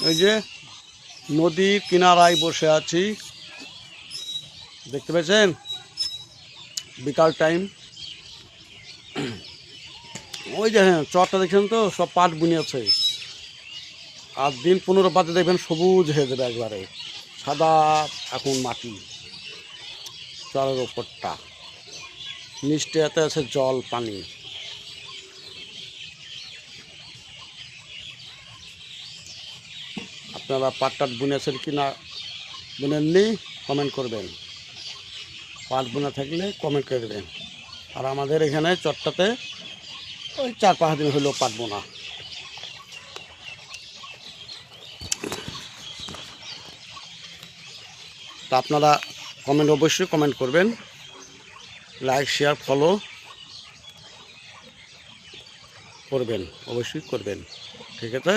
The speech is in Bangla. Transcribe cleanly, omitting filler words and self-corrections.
এই যে নদীর কিনারায় বসে আছি, দেখতে পেয়েছেন? বিকাল টাইম। ওই যে হ্যাঁ, চরটা দেখছেন তো, সব পাট বুনিয়েছে। আর দিন 15 বাদে দেখবেন সবুজ হয়ে যাবে একবারে, সাদা এখন মাটি চরের ওপরটা, নিচটাতে আছে জল পানি। আপনারা পাট টাট বুনেছেন কি না বুনেননি কমেন্ট করবেন, পাট বুনে থাকলে কমেন্ট করে দেবেন। আর আমাদের এখানে চরটাতে ওই 4-5 দিন হলো পাট বোনা। তা আপনারা কমেন্ট অবশ্যই কমেন্ট করবেন, লাইক শেয়ার ফলো করবেন, অবশ্যই করবেন, ঠিক আছে।